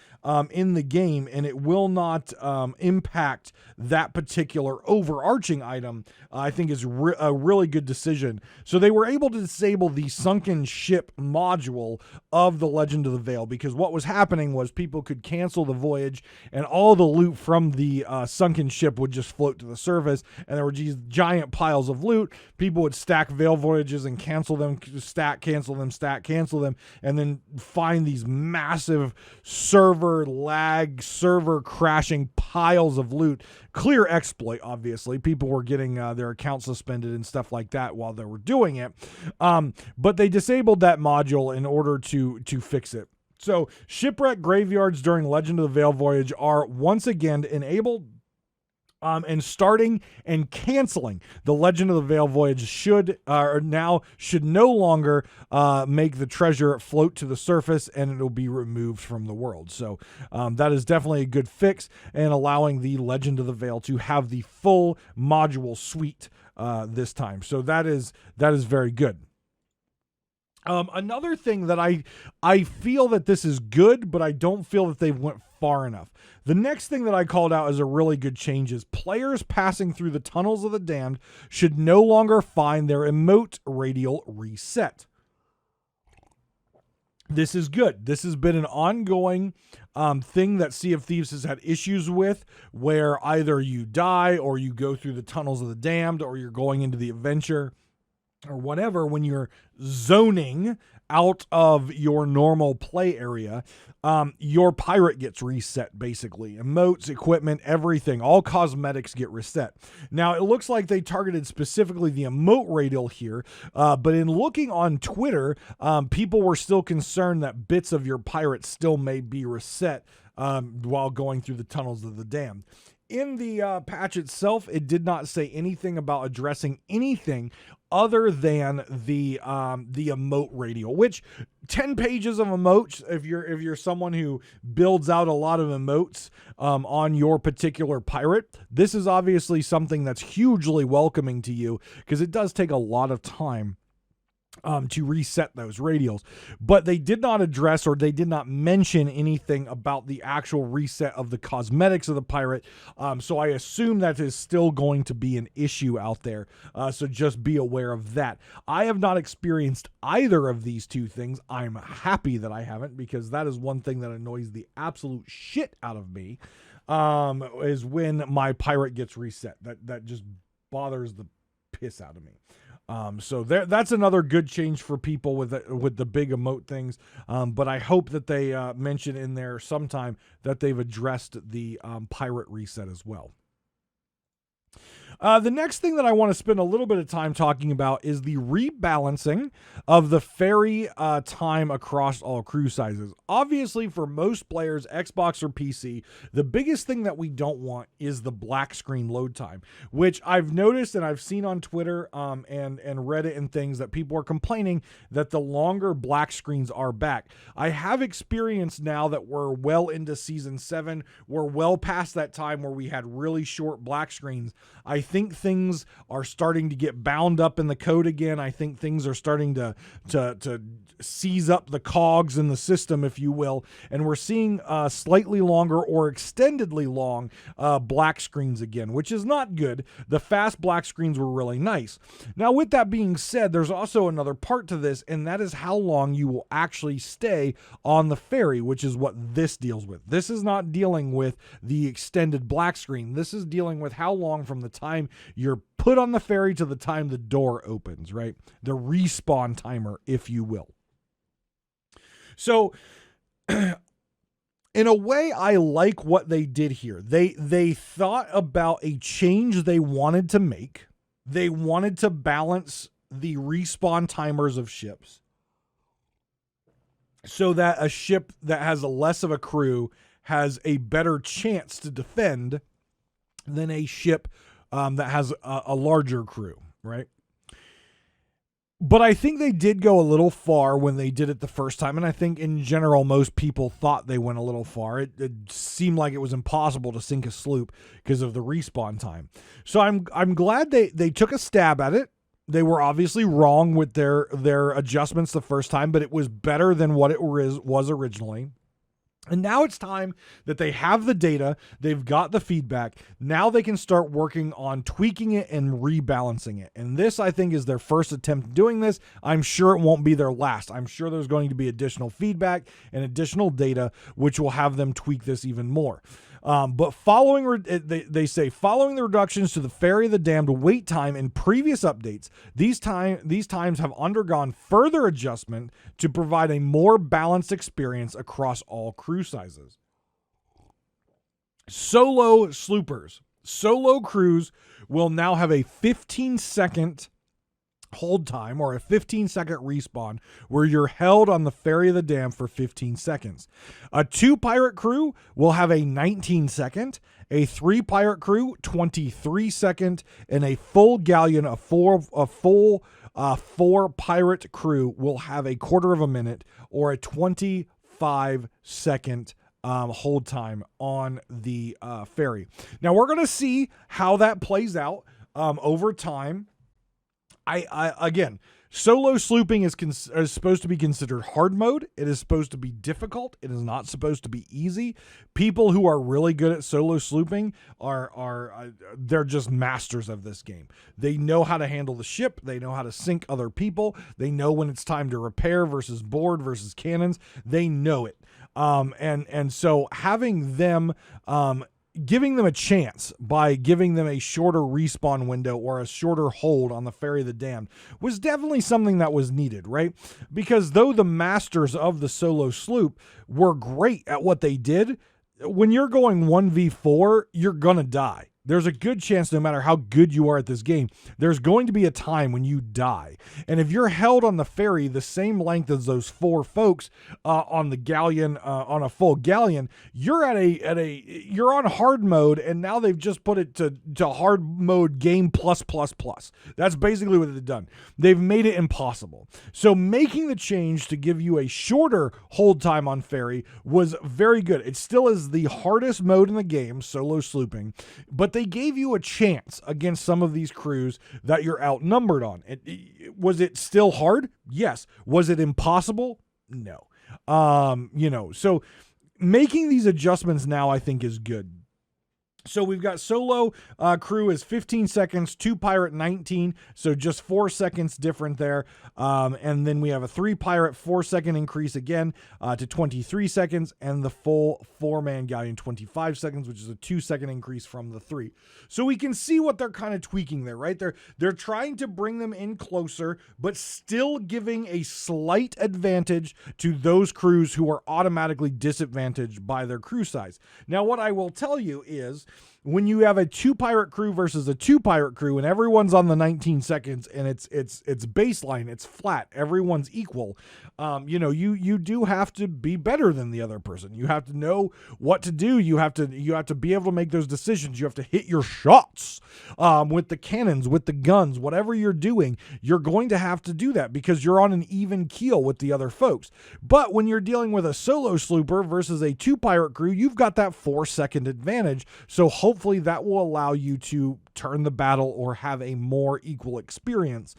in the game, and it will not impact that particular overarching item, I think is a really good decision. So they were able to disable the sunken ship module of the Legend of the Veil, because what was happening was people could cancel the voyage and all the loot from the sunken ship would just float to the surface, and there were these giant piles of loot. People would stack Veil voyages and cancel them, stack, cancel them, stack, cancel them, and then find these massive server lag, server crashing piles of loot. Clear exploit, obviously. People were getting their accounts suspended and stuff like that while they were doing it. But they disabled that module in order to fix it. So Shipwreck Graveyards during Legend of the Veil voyage are once again enabled. And starting and canceling the Legend of the Veil voyage should no longer make the treasure float to the surface, and it'll be removed from the world. So that is definitely a good fix, and allowing the Legend of the Veil to have the full module suite this time. So that is very good. Another thing that I feel that this is good, but I don't feel that they went far enough. The next thing that I called out as a really good change is players passing through the tunnels of the damned should no longer find their emote radial reset. This is good. This has been an ongoing thing that Sea of Thieves has had issues with, where either you die or you go through the tunnels of the damned or you're going into the adventure or whatever. When you're zoning out of your normal play area, your pirate gets reset, basically. Emotes, equipment, everything, all cosmetics get reset. Now, it looks like they targeted specifically the emote radial here, but in looking on Twitter, people were still concerned that bits of your pirate still may be reset while going through the tunnels of the damned. In the patch itself, it did not say anything about addressing anything other than the emote radial, which 10 pages of emotes, if you're someone who builds out a lot of emotes on your particular pirate, this is obviously something that's hugely welcoming to you, because it does take a lot of time to reset those radials. But they did not address, or they did not mention anything about the actual reset of the cosmetics of the pirate. So I assume that is still going to be an issue out there. So just be aware of that. I have not experienced either of these two things. I'm happy that I haven't, because that is one thing that annoys the absolute shit out of me, is when my pirate gets reset. That just bothers the piss out of me. So that's another good change for people with the big emote things. But I hope that they mention in there sometime that they've addressed the pirate reset as well. The next thing that I want to spend a little bit of time talking about is the rebalancing of the ferry time across all crew sizes. Obviously, for most players, Xbox or PC, the biggest thing that we don't want is the black screen load time, which I've noticed and I've seen on Twitter and Reddit and things that people are complaining that the longer black screens are back. I have experienced now that we're well into Season 7, we're well past that time where we had really short black screens. I think things are starting to get bound up in the code again. I think things are starting to seize up the cogs in the system, if you will. And we're seeing slightly longer or extendedly long black screens again, which is not good. The fast black screens were really nice. Now, with that being said, there's also another part to this, and that is how long you will actually stay on the ferry, which is what this deals with. This is not dealing with the extended black screen. This is dealing with how long from the time you're put on the ferry to the time the door opens, right? The respawn timer, if you will. So, in a way, I like what they did here. They thought about a change they wanted to make. They wanted to balance the respawn timers of ships so that a ship that has a less of a crew has a better chance to defend than a ship that has a larger crew, right? But I think they did go a little far when they did it the first time, and I think in general most people thought they went a little far. It seemed like it was impossible to sink a sloop because of the respawn time. So I'm glad they took a stab at it. They were obviously wrong with their adjustments the first time, but it was better than what it was originally. And now it's time that they have the data, they've got the feedback, now they can start working on tweaking it and rebalancing it. And this, I think, is their first attempt doing this. I'm sure it won't be their last. I'm sure there's going to be additional feedback and additional data, which will have them tweak this even more. But following the reductions to the Ferry of the Damned wait time in previous updates, these times have undergone further adjustment to provide a more balanced experience across all crew sizes. Solo sloopers, solo crews will now have a 15-second hold time, or a 15-second respawn, where you're held on the Ferry of the Damned for 15 seconds. A 2-pirate crew will have a 19-second, a 3-pirate crew 23-second, and a full galleon, a full 4-pirate crew will have a quarter of a minute, or a 25-second hold time on the ferry. Now we're going to see how that plays out over time. Again, solo slooping is supposed to be considered hard mode. It is supposed to be difficult. It is not supposed to be easy. People who are really good at solo slooping they're just masters of this game. They know how to handle the ship. They know how to sink other people. They know when it's time to repair versus board versus cannons. They know it. And so having them, giving them a chance by giving them a shorter respawn window or a shorter hold on the Ferry of the Damned was definitely something that was needed, right? Because though the masters of the solo sloop were great at what they did, when you're going 1v4, you're going to die. There's a good chance, no matter how good you are at this game, there's going to be a time when you die. And if you're held on the ferry the same length as those 4 folks on the galleon, on a full galleon, you're you're on hard mode, and now they've just put it to hard mode game plus. That's basically what they've done. They've made it impossible. So making the change to give you a shorter hold time on ferry was very good. It still is the hardest mode in the game, solo slooping, but they gave you a chance against some of these crews that you're outnumbered on. Was it still hard? Yes. Was it impossible? No. So making these adjustments now, I think, is good. So we've got solo crew is 15 seconds, 2 pirate 19, so just 4 seconds different there. And then we have a 3 pirate 4-second increase again to 23 seconds, and the full 4-man galleon 25 seconds, which is a 2-second increase from the 3. So we can see what they're kind of tweaking there, right? They're trying to bring them in closer, but still giving a slight advantage to those crews who are automatically disadvantaged by their crew size. Now, what I will tell you is, when you have a 2 pirate crew versus a 2 pirate crew and everyone's on the 19 seconds and it's baseline, it's flat, everyone's equal, you do have to be better than the other person. You have to know what to do. You have to be able to make those decisions. You have to hit your shots with the cannons, with the guns, whatever you're doing. You're going to have to do that because you're on an even keel with the other folks. But when you're dealing with a solo slooper versus a 2 pirate crew, you've got that 4-second advantage. So hopefully that will allow you to turn the battle or have a more equal experience.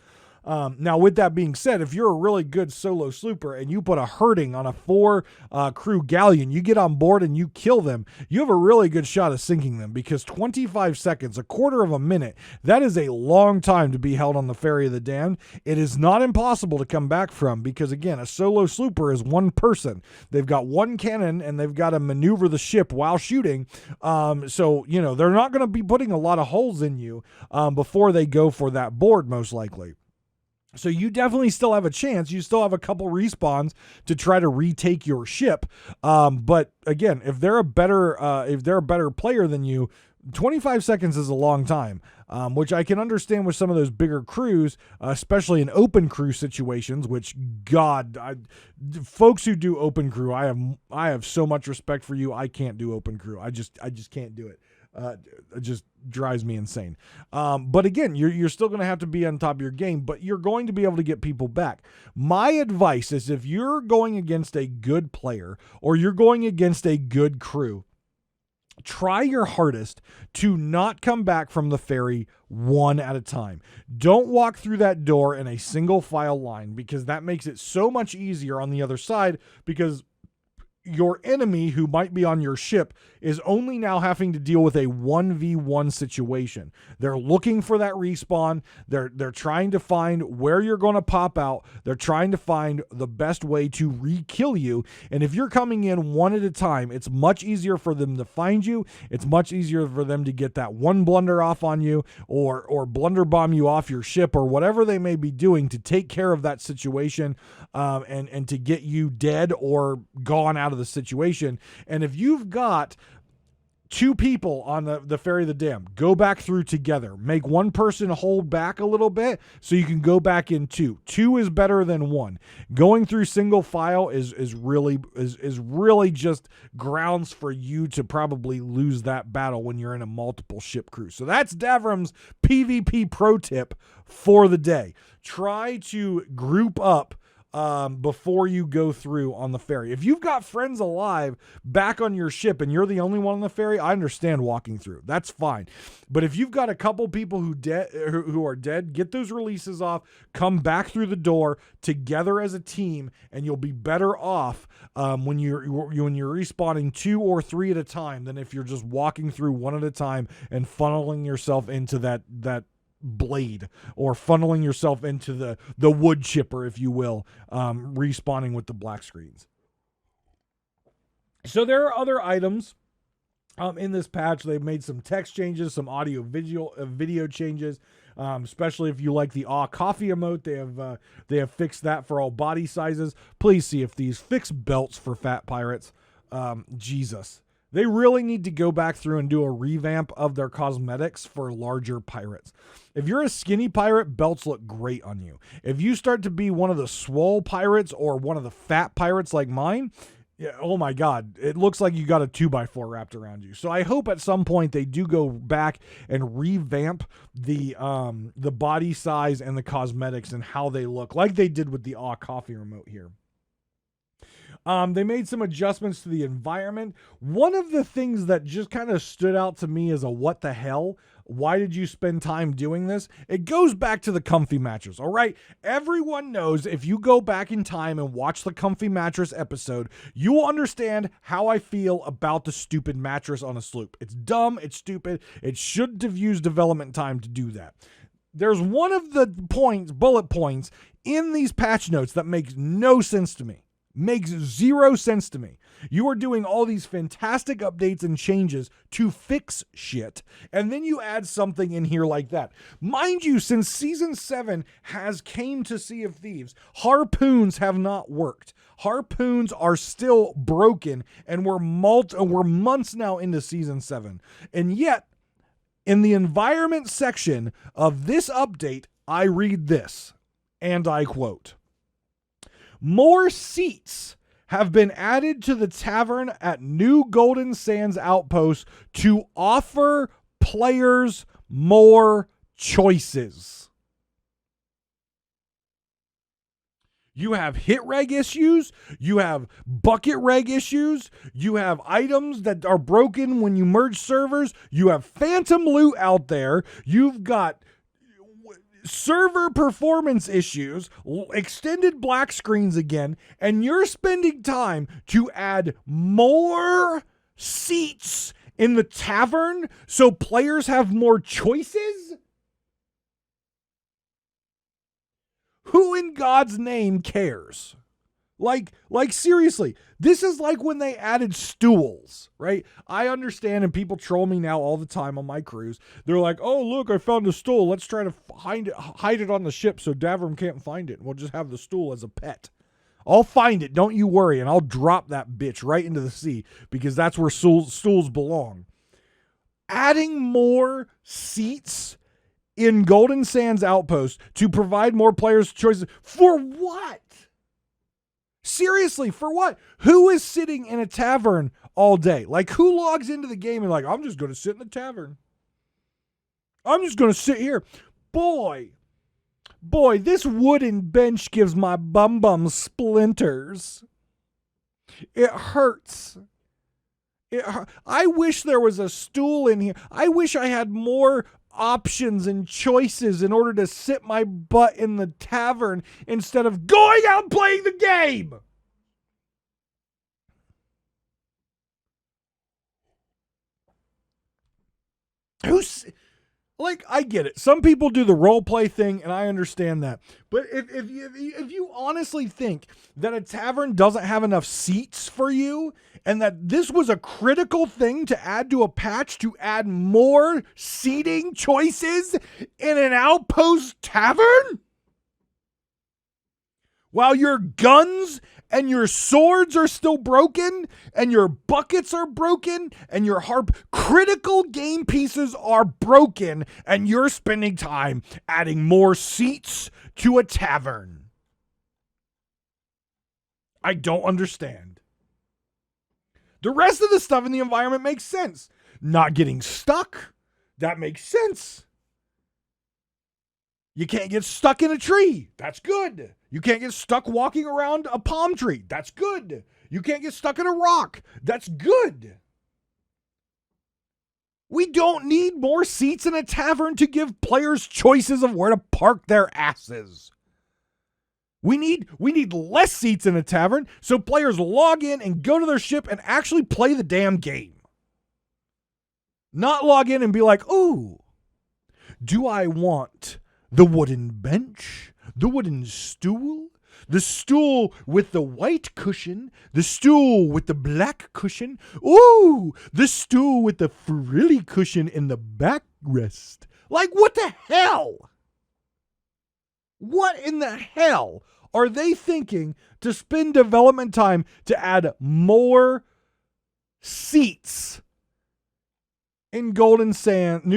Now, with that being said, if you're a really good solo slooper and you put a herding on a 4 crew galleon, you get on board and you kill them, you have a really good shot of sinking them, because 25 seconds, a quarter of a minute, that is a long time to be held on the Ferry of the Damned. It is not impossible to come back from, because again, a solo slooper is one person. They've got one cannon and they've got to maneuver the ship while shooting. So they're not going to be putting a lot of holes in you before they go for that board, most likely. So you definitely still have a chance. You still have a couple respawns to try to retake your ship. But again, if they're a better player than you, 25 seconds is a long time, which I can understand with some of those bigger crews, especially in open crew situations, which folks who do open crew, I have so much respect for you. I can't do open crew. I just can't do it. It just drives me insane. But again, you're still going to have to be on top of your game, but you're going to be able to get people back. My advice is, if you're going against a good player or you're going against a good crew, try your hardest to not come back from the ferry one at a time. Don't walk through that door in a single file line, because that makes it so much easier on the other side, because your enemy who might be on your ship is only now having to deal with a 1v1 situation. They're looking for that respawn. They're trying to find where you're going to pop out. They're trying to find the best way to re-kill you. And if you're coming in one at a time, it's much easier for them to find you. It's much easier for them to get that one blunder off on you, or blunder bomb you off your ship, or whatever they may be doing to take care of that situation, and to get you dead or gone out of the situation. And if you've got 2 people on the Ferry of the Damned, go back through together. Make one person hold back a little bit so you can go back in 2. 2 is better than 1. Going through single file is really just grounds for you to probably lose that battle when you're in a multiple ship crew. So that's Davrim's PvP pro tip for the day. Try to group up before you go through on the ferry. If you've got friends alive back on your ship and you're the only one on the ferry, I understand walking through. That's fine. But if you've got a couple people who are dead, get those releases off, come back through the door together as a team, and you'll be better off when you're respawning 2 or 3 at a time than if you're just walking through one at a time and funneling yourself into that blade, or funneling yourself into the wood chipper, if you will, respawning with the black screens. So there are other items in this patch. They've made some text changes, some audio video changes, especially if you like the coffee emote. They have fixed that for all body sizes. Please see if these fix belts for fat pirates. Jesus. They really need to go back through and do a revamp of their cosmetics for larger pirates. If you're a skinny pirate, belts look great on you. If you start to be one of the swole pirates or one of the fat pirates like mine, yeah, oh my God, it looks like you got a 2x4 wrapped around you. So I hope at some point they do go back and revamp the body size and the cosmetics and how they look, like they did with the coffee remote here. They made some adjustments to the environment. One of the things that just kind of stood out to me as a what the hell, why did you spend time doing this? It goes back to the comfy mattress, all right? Everyone knows if you go back in time and watch the comfy mattress episode, you will understand how I feel about the stupid mattress on a sloop. It's dumb, it's stupid, it shouldn't have used development time to do that. There's one of the bullet points in these patch notes that makes no sense to me. Makes zero sense to me. You are doing all these fantastic updates and changes to fix shit, and then you add something in here like that. Mind you, since Season 7 has came to Sea of Thieves, harpoons have not worked. Harpoons are still broken, and we're months now into Season 7. And yet, in the environment section of this update, I read this, and I quote, "More seats have been added to the tavern at New Golden Sands Outpost to offer players more choices." You have hit reg issues, you have bucket reg issues, you have items that are broken when you merge servers, you have phantom loot out there, you've got server performance issues, extended black screens again, and you're spending time to add more seats in the tavern so players have more choices? Who in God's name cares? Like seriously, this is like when they added stools, right? I understand, and people troll me now all the time on my cruise. They're like, "Oh, look, I found a stool. Let's try to hide it on the ship so Davrim can't find it. We'll just have the stool as a pet." I'll find it, don't you worry, and I'll drop that bitch right into the sea because that's where stools belong. Adding more seats in Golden Sands Outpost to provide more players choices. For what? Seriously, for what? Who is sitting in a tavern all day? Like, who logs into the game and like, I'm just going to sit in the tavern. I'm just going to sit here. Boy, this wooden bench gives my bum splinters. It hurts. I wish there was a stool in here. I wish I had more options and choices in order to sit my butt in the tavern instead of going out and playing the game. I get it. Some people do the role play thing, and I understand that. But if you honestly think that a tavern doesn't have enough seats for you, and that this was a critical thing to add to a patch to add more seating choices in an outpost tavern, while your guns and your swords are still broken, and your buckets are broken, and your critical game pieces are broken, and you're spending time adding more seats to a tavern. I don't understand. The rest of the stuff in the environment makes sense. Not getting stuck, that makes sense. You can't get stuck in a tree. That's good. You can't get stuck walking around a palm tree. That's good. You can't get stuck in a rock. That's good. We don't need more seats in a tavern to give players choices of where to park their asses. We need less seats in a tavern so players log in and go to their ship and actually play the damn game. Not log in and be like, "Ooh, do I want the wooden bench, the wooden stool, the stool with the white cushion, the stool with the black cushion, ooh, the stool with the frilly cushion in the backrest." Like, what the hell? What in the hell are they thinking to spend development time to add more seats in New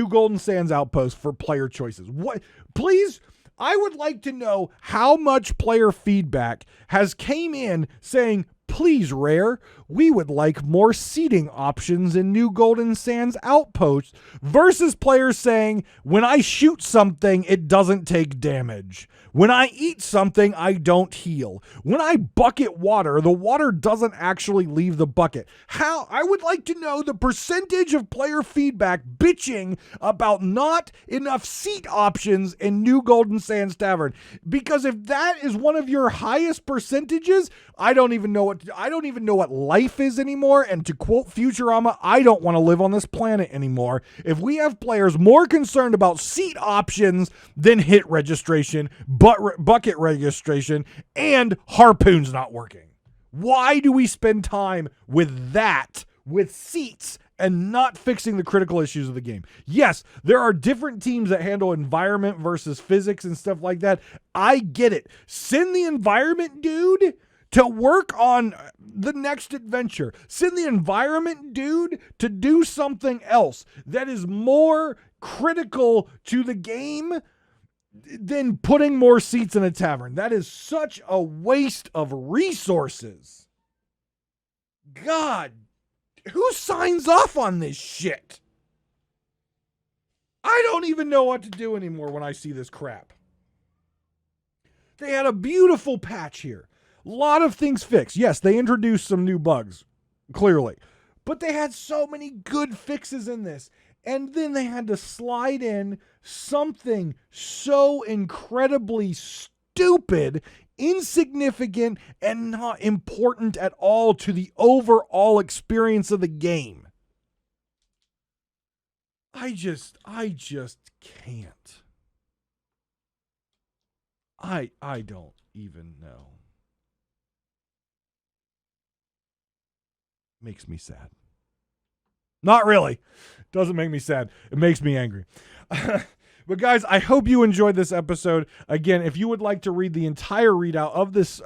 Golden Sands Outpost for player choices? What? Please, I would like to know how much player feedback has came in saying, Please, Rare, we would like more seating options in New Golden Sands Outpost versus players saying, when I shoot something, it doesn't take damage. When I eat something, I don't heal. When I bucket water, the water doesn't actually leave the bucket. I would like to know the percentage of player feedback bitching about not enough seat options in New Golden Sands Tavern. Because if that is one of your highest percentages, I don't even know what life is anymore. And to quote Futurama, I don't want to live on this planet anymore. If we have players more concerned about seat options than hit registration, bucket registration, and harpoons not working. Why do we spend time with that, with seats, and not fixing the critical issues of the game? Yes, there are different teams that handle environment versus physics and stuff like that. I get it. Send the environment dude to work on the next adventure. Send the environment dude to do something else that is more critical to the game than putting more seats in a tavern. That is such a waste of resources. God, who signs off on this shit? I don't even know what to do anymore when I see this crap. They had a beautiful patch here. A lot of things fixed. Yes, they introduced some new bugs, clearly. But they had so many good fixes in this. And then they had to slide in something so incredibly stupid, insignificant, and not important at all to the overall experience of the game. I just can't. I don't even know. Makes me sad. Not really. Doesn't make me sad. It makes me angry. But guys, I hope you enjoyed this episode. Again, if you would like to read the entire readout of this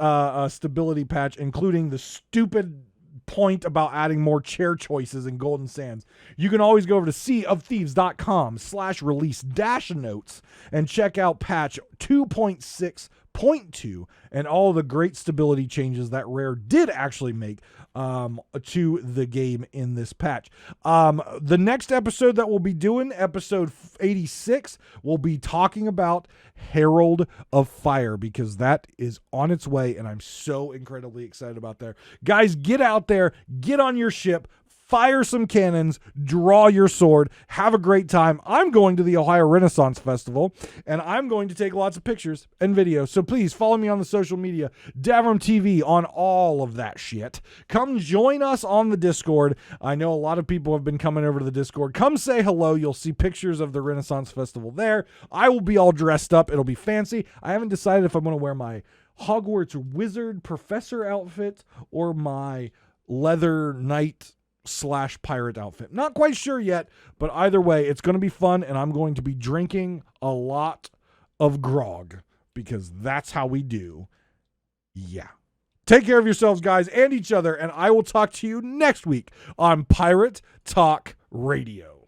stability patch, including the stupid point about adding more chair choices in Golden Sands, you can always go over to seaofthieves.com/release-notes and check out patch 2.6.2 and all the great stability changes that Rare did actually make to the game in this patch. The next episode that we'll be doing, episode 86, we'll be talking about Herald of Fire, because that is on its way, and I'm so incredibly excited about that. Guys, get out there, get on your ship, fire some cannons, draw your sword, have a great time. I'm going to the Ohio Renaissance Festival, and I'm going to take lots of pictures and videos. So please follow me on the social media, Davrim TV, on all of that shit. Come join us on the Discord. I know a lot of people have been coming over to the Discord. Come say hello. You'll see pictures of the Renaissance Festival there. I will be all dressed up. It'll be fancy. I haven't decided if I'm going to wear my Hogwarts wizard professor outfit or my leather knight / pirate outfit. Not quite sure yet, but either way, it's going to be fun, and I'm going to be drinking a lot of grog, because that's how we do. Yeah. Take care of yourselves, guys, and each other, and I will talk to you next week on Pirate Talk Radio.